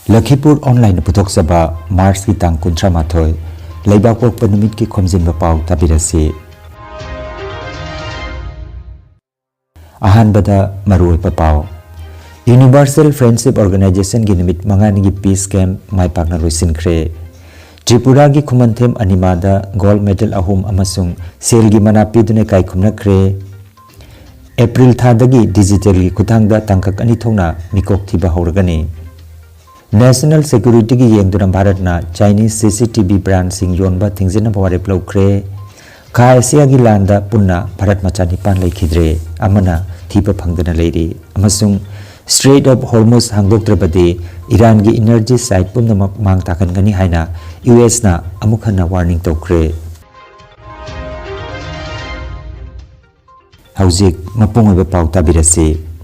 Lakhipur Online Putoksaba Mars ki tang kuntra mathoi Laibak Pokpa Numit ki Khomjinba Pao tabirasi. Ahanbada Maruoipa Pao Universal Friendship Organization ki numit mangani ki Peace Camp mai pakna loisinkhre. Tripura ki Khumanthem Animada Gold Medal ahum amasung sel gi mana pidune kai khumnakre. April thadagi digital ki khutangda tangkak ani thongna mikok thiba horgani. National Security ki yengduna Bharatna Chinese CCTV brand sing yonba thingzina baware plokre. Kha Asia gi landa punna Bharat macha nipan leikhidre amana thiba phangdana leiri amasung Strait of Hormuz hangdoktrabadi Iran gi energy site punna mang takan gani haina US na amukhana warning tokre. Hauzik mapung oiba pau tabirasi.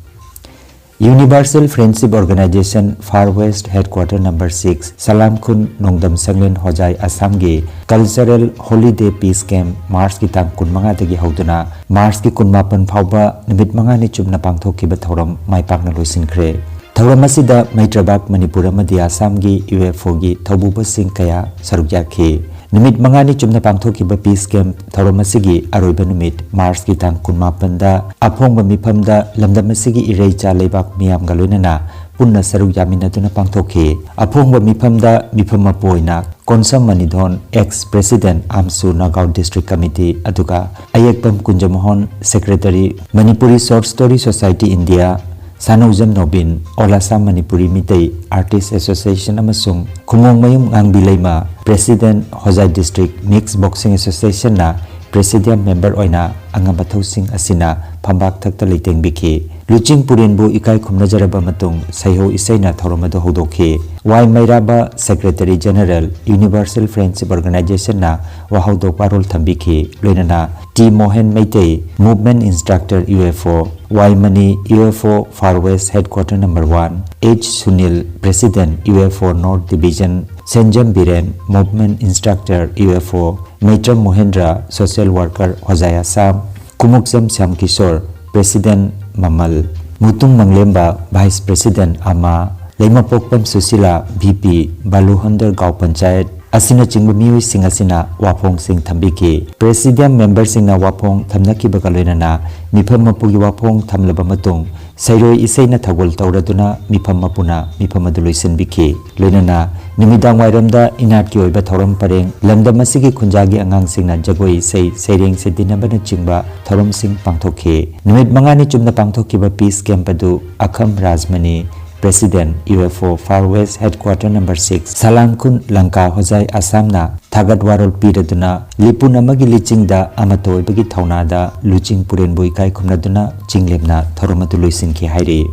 Universal Friendship Organization Far West Headquarter number 6 Salam Khun Nongdam Sanglen Hojai Assam gi Cultural Holiday Peace Camp Mars ki tang kun manga dagi hauduna Mars ki kun mapan phauba nimit manga ni chumna pangthokkiba thoram mai pakna loisinkhre. Thoram asida Maitrabak Manipur amadi Assam gi UFO gi thobuba sing kaya saruk yakhi. Nimit mangani chumna pangthokkiba Peace Camp thoram asigi aroiba numit Mars ki tang kun mapanda aphongba mifamda lamdam asigi irei cha leibak miyam ga loinana punna saruk yaminaduna pangthokhi. Aphongba mifamda mifama poina Konsam Manidhon ex-president Amsu Nagaon District Committee aduga Ayekpam Kunjamohon Secretary Manipuri Short Story Society India Sanojam Nobin Olasam Manipuri Mitei Artist Association amasung Khumong Mayum Ngangbilaima President Hojai District Mixed Boxing Association na Presidium member oina angabathau sing asina phambak thakta leiteng bikhi Luching Purenbu ikai khumnajaraba matung saiho isaina thoromado hodokhi Wai Mairaba Secretary General Universal Friendship Organization na wahaudo parol thambikhi loinana T Mohan Meitei Movement Instructor UFO Wai Mani UFO Far West Headquarter number 1 H Sunil President UFO North Division Senjam Biren Movement Instructor UFO Maitram Mohendra Social Worker Hojaya Sam Kumukjam Syam Kishore President Mamal Mutung Manglemba Vice President Ama Leima Pokpam Susila VP Baluhondar Gao Panchayat Asina Chingba Miwi Sing Asina Wapong Sing Thambiki Presidium Member Singna Wapong Thamnaki Bakaloinana Mifam Mapugi Wapong Thamlaba Matung Sairoi Isaina Thagol Tauraduna Mifam Mapuna Mifamaduluisin Biki Loinana Nimidang Wairamda Inat Ki Oiba Thoram Pareng Lamda Masigi Kunjagi Angang Singna Jagoi Sei Seireng Sedinabana Chingba Thoram Sing Pangthokhe Nimit Mangani Chumna Pangthokkiba Peace Camp adu Akham Rajmani President UFO Far West Headquarter number 6 Salam Khun Lanka Hojai Assam na Thagat Warol Piraduna Lipun amagi lichingda amatoi bagi thaunada Luching Purenbu ikai khumnaduna chinglemna thoromatu loisinki hairi.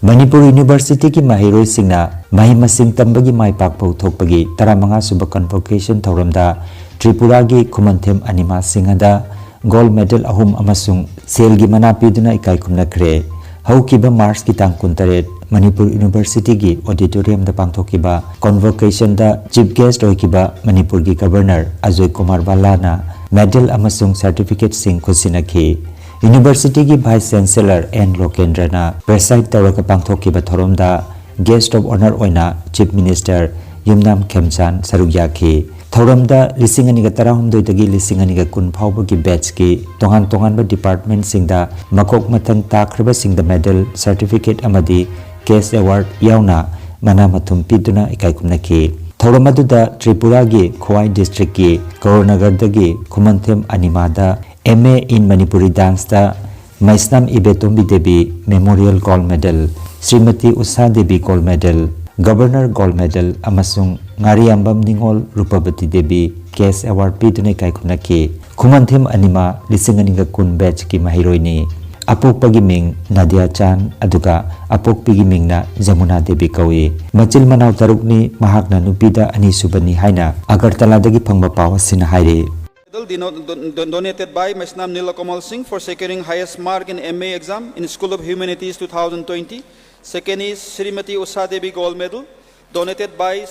Manipur University ki mahiroi singna mahi masing tambagi mai pakpau thokpagi 15 suba convocation thoramda Tripura gi Khumanthem Anima Singada Gold Medal ahum amasung selgi mana piduna ikai khumnakre haukiba Mars ki tang kuntaret Manipur University gi auditorium da pangthokiba convocation da chief guest oikiba Manipur gi governor Ajoy Kumar Balana medal amasung certificate sing khusinakhi University gi vice chancellor N Lokendrana preside tawaka pangthokiba thoromda guest of honor oina chief minister Yumnam Khemchan saruyakhi Thoramda lisingani ga tarahumdoi dagi lisingani ga kun phauba gi batch ki tongan tongan ba department singda makok mathang takraba singda medal certificate amadi case award yauna mana mathum piduna ikai kumnaki Thoramadu da Tripura gi Khowai district ki Kornagar dagi Khumanthem Animada MA in Manipuri dance da Maisnam Ibetombi Devi Memorial Gold Medal Srimati Usha Devi Gold Medal Governor Gold Medal amasung Ngariambam Ningol Rupabati Devi Case Award pidune kai khunaki Khumanthem Anima lisingani ga kun batch ki mahiroini apokpagi ming Nadia Chan aduga apokpigi mingna Jamuna Devi kawi machil manau tarukni mahakna nupida ani subani haina Agartala dagi phangba pawa sina haire donated by Maisnam Nilakomal Singh for securing highest mark in MA exam in School of Humanities 2020. Second is Srimati Usha Devi Gold Medal, donated by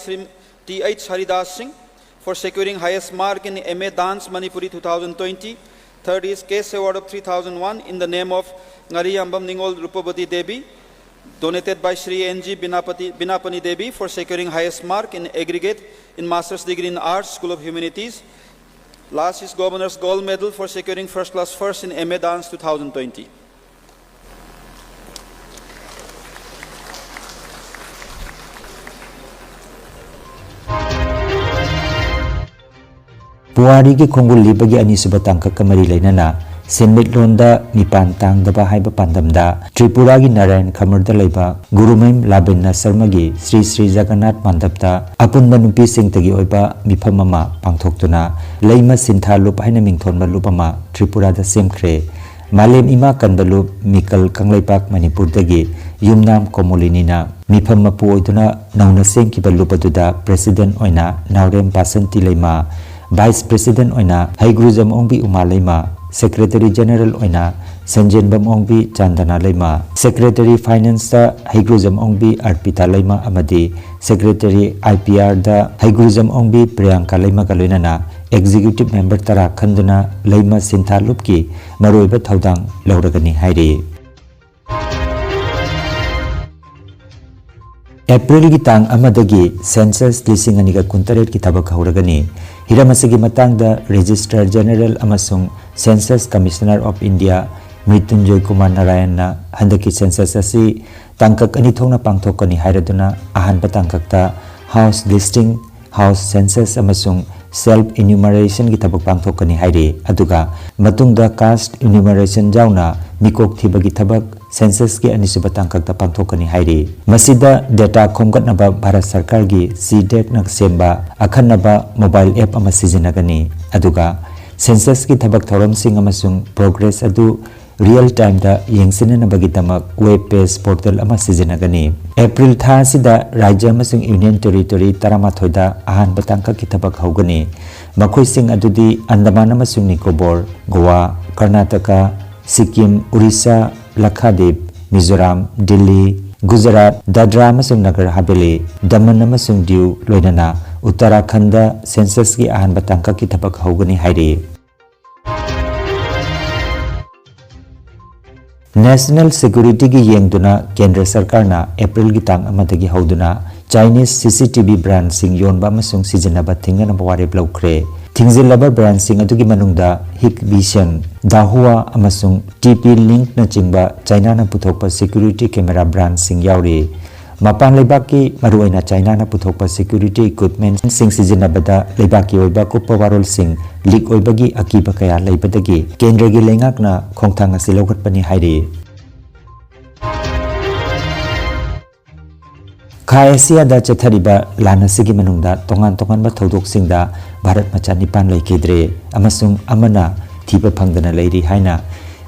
T.H. Haridas Singh for securing highest mark in MA Dance Manipuri 2020. Third is case award of 3,001 in the name of Ngari Ambam Ningol Rupavati Devi, donated by Shri N.G. Binapani Devi for securing highest mark in aggregate in Master's Degree in Arts, School of Humanities. Last is Governor's Gold Medal for securing first class first in MA Dance 2020. Puari ki khongul libagi ani suba tangka kamari lainana senmit londa nipan tang daba haiba pandamda Tripura gi Narayan Khamarda laiba Gurumaim Labinna Sarmagi Sri Sri Jagannath Mandapta apun manupi singtagi oiba mifam ama pangthoktuna leima sintha lup haina mingthonba lupama Tripura da semkhre Malem ima kanbalup Mikal Kanglaipak Manipur dagi Yumnam Komolinina mifam mapu oiduna nauna sengkiba lupaduda President oina Naurem Basanti leima Vice President oina Haigurujam Ongbi Uma leima Secretary General oina Sanjenbam Ongbi Chandana leima Secretary Finance da Haigurujam Ongbi Arpita leima amadi Secretary IPR da Haigurujam Ongbi Priyanka leima galoinana Executive Member tara khanduna leima sintha lupki maroiba thaudang lauragani hairi April ki tang amadagi Census lising aniga kuntaret ki tabak hauragani Hiramasigi matangda Registrar General amasung Census Commissioner of India Mrityunjoy Kumar Narayan na handaki census asi tangkak ani thongna pangthokani hairaduna ahanba tangkakta house listing house census amasung self enumeration ki tabak pangthokani hairi aduga matungda caste enumeration jauna mikok thibagi tabak census ki anisuba tangkakta pangthokani hairi masida data khomgatnaba Bharat Sarkar gi CDEC nak semba akhanaba mobile app ama sizinagani aduga census ki thabak thoram sing amasung progress adu real time da yengsinanabagi tamak web page portal ama sizinagani April tha sida rajya amasung union territory taramathoi da ahan batangka ki thabak haugani makhoi sing adudi Andaman amasung Nicobar Goa Karnataka Sikkim Orissa Lakshadweep Mizoram Delhi Gujarat Dadra amasung Nagar Haveli Daman amasung Diu loinana Uttarakhand census ki ahan batangka ki thabak haugani hairi National Security ki yengduna Kendra Sarkar na April ki tang amadagi hauduna Chinese CCTV brand sing yonba amasung sijanaba thingana bawari blaukhre thingzilaba brand sing adugi manungda Hikvision Dahua amasung TP Link na chingba China na puthokpa security camera brand sing yauri Mapan leibaki maruaina China na puthokpa security equipment sing sijanabada leibaki oiba kuppa warol sing leak oibagi akiba kaya leibadagi Kendra gi lengakna khongthang asi lawgatpani hairi Kha Asia da chathariba lanasigi manungda tongan ba thodok singda Bharat macha nipan laikidre amasung amana thiba phangdana leiri haina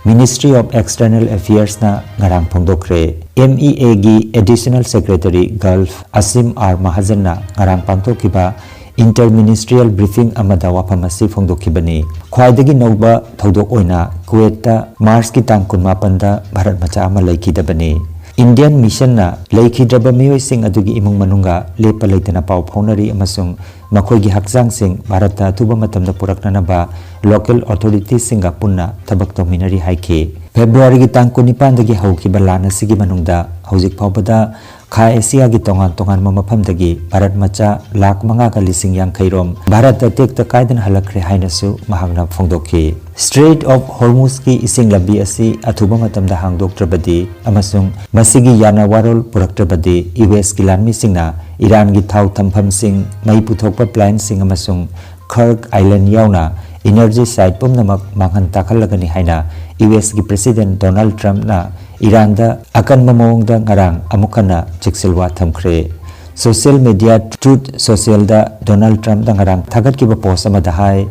Ministry of External Affairs na ngarang phongdokre MEA gi Additional Secretary Gulf Asim R Mahajan na ngarang pangthokiba interministerial briefing amada waphamasi phongdokhibani khwaidagi nauba thodok oina Kuwait Mars ki tang 18 da Bharat macha ama laikidabani Indian mission na laikhidraba miyoi sing adugi imung manunga lepa leitana pau phaunari amasung makhoi gi hakjang sing Bharata tuba matamda puraknanaba local authorities singa punna thabak tominari haike February gi tang 19 dagi haukiba lana sigi manungda hojik phawbada Kha Asia gi tongan mamaphamdagi Bharat macha lakh manga ka lising yang khairom Bharat tek ta kaidan halakre hainasu mahagna phongdokhi Strait of Hormuz ki ising lambi asi athuba matamda hangdoktrabadi amasung masigi yana warol puraktrabadi US ki lanmi singna Iran gi thau thampham sing mai puthokpa plan sing amasung Kurg Island yauna energy site pumnamak manghan takhalagani haina US ki President Donald Trump na Iran da akan mamong da ngarang amukana cheksilwa thamkhre social media truth social da Donald Trump da ngarang thagat ki ba post ama da hai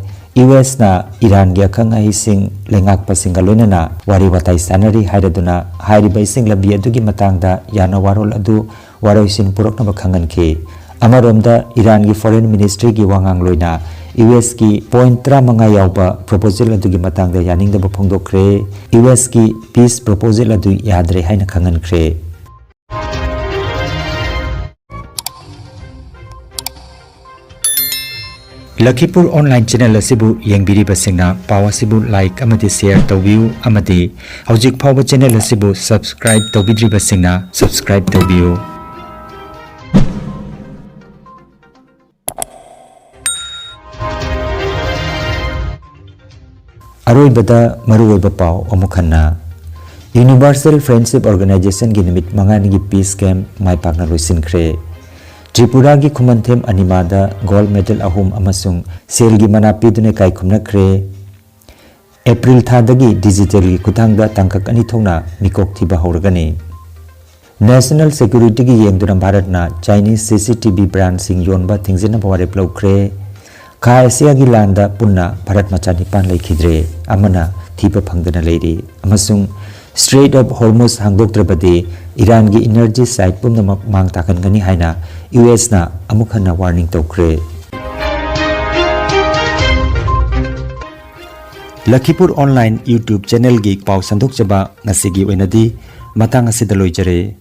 US na Iran gi akhang ai sing lengak pasing galonana wari watai sanari hairaduna hairi bai sing labi adu gi matang da yana warol adu waroi sin purokna ba khangan ke amaromda Iran gi foreign ministry gi wangang loina US ki point 35 yauba proposal adu gi matang da yaning da ba phongdokre US ki peace proposal adu yadre haina khangan kre Lakhipur Online Channel asibu yengbiribasingna paw asibu like amati share tawbiu amati hojik phawba channel asibu subscribe tawbidribasingna subscribe tawbiu. Aroibada maruoiba paw omukhanna Universal Friendship Organization gi nimit mangani gi peace camp mai pakna loisinkhre. Tripura gi khumanthem animada gold medal ahum amasung sel gi manapi dune kai khumnakre. April thadagi digital gi kuthangda tangkak ani thongna mikok thiba hawragani. National Security gi yengduna Bharatna Chinese CCTV brand sing yonba thingzina baware plokre. Kha Asia gi landa punna Bharat machani pan leikhidre amana thiba phangdana leiri amasung Strait of Hormuz hangdoktrabadi Iran gi energy site pumna mang takan gani haina US na amukhana warning tokre. Lakhipur Online YouTube channel gi paw sandok chaba ngasigi oinadi matang asida loijare.